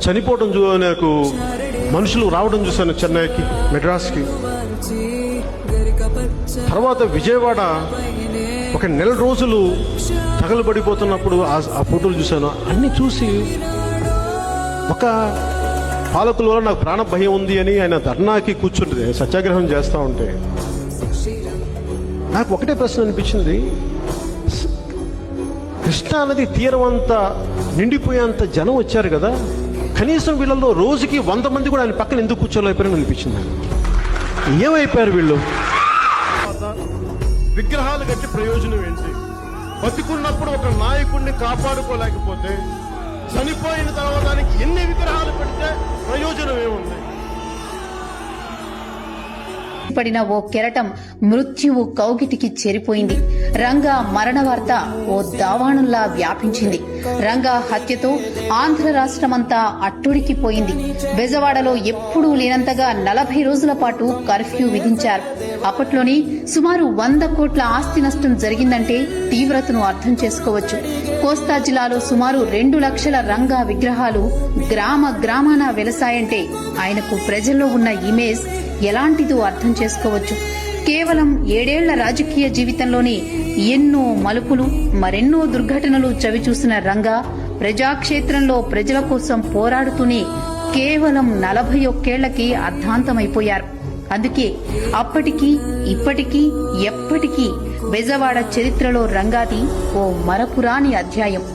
చనిపోవడం నాకు మనుషులు రావడం చూశాను చెన్నైకి, మెడ్రాస్కి. తర్వాత విజయవాడ ఒక నెల రోజులు తగలబడిపోతున్నప్పుడు ఆ ఫోటోలు చూశాను. అన్నీ చూసి ఒక పాలకుల వల్ల నాకు ప్రాణ భయం ఉంది అని ఆయన ధర్నాకి కూర్చుంటుంది, సత్యాగ్రహం చేస్తూ ఉంటే నాకు ఒకటే ప్రశ్న అనిపించింది. కృష్ణానది తీరం అంతా నిండిపోయేంత జనం వచ్చారు కదా, కనీసం వీళ్ళలో రోజుకి 100 మంది కూడా ఆయన పక్కన ఎందుకు కూర్చోలేకపోయారని అనిపించింది. ఏమైపోయారు వీళ్ళు? విగ్రహాలు కట్టి ప్రయోజనం ఏంటి? బతికున్నప్పుడు ఒక నాయకుడిని కాపాడుకోలేకపోతే చనిపోయిన తర్వాత దానికి ఎన్ని విగ్రహాలు పెడితే ప్రయోజనం ఏముంది? పడిన ఓ కెరటం మృత్యువు కౌగిటికి చేరిపోయింది. రంగా మరణ వార్త ఓ దావాణంలా వ్యాపించింది. రంగా హత్యతో ఆంధ్ర రాష్ట్రమంతా అట్టుడికిపోయింది. బెజవాడలో ఎప్పుడూ లేనంతగా 40 రోజుల పాటు కర్ఫ్యూ విధించారు. అప్పట్లోనే సుమారు 100 కోట్ల ఆస్తి నష్టం జరిగిందంటే తీవ్రతను అర్థం చేసుకోవచ్చు. కోస్తా జిల్లాలో సుమారు 2 లక్షల రంగా విగ్రహాలు గ్రామ గ్రామాన వెలసాయంటే ఆయనకు ప్రజల్లో ఉన్న ఇమేజ్ ఎలాంటిదో అర్థం చేసుకోవచ్చు. కేవలం 7 ఏళ్ల రాజకీయ జీవితంలోనే ఎన్నో మలుపులు, మరెన్నో దుర్ఘటనలు చవిచూసిన రంగా ప్రజాక్షేత్రంలో ప్రజల కోసం పోరాడుతూనే కేవలం 41 ఏళ్లకి అర్ధాంతమైపోయారు. అందుకే అప్పటికీ ఇప్పటికీ ఎప్పటికీ బెజవాడ చరిత్రలో రంగాది ఓ మరపురాని అధ్యాయం.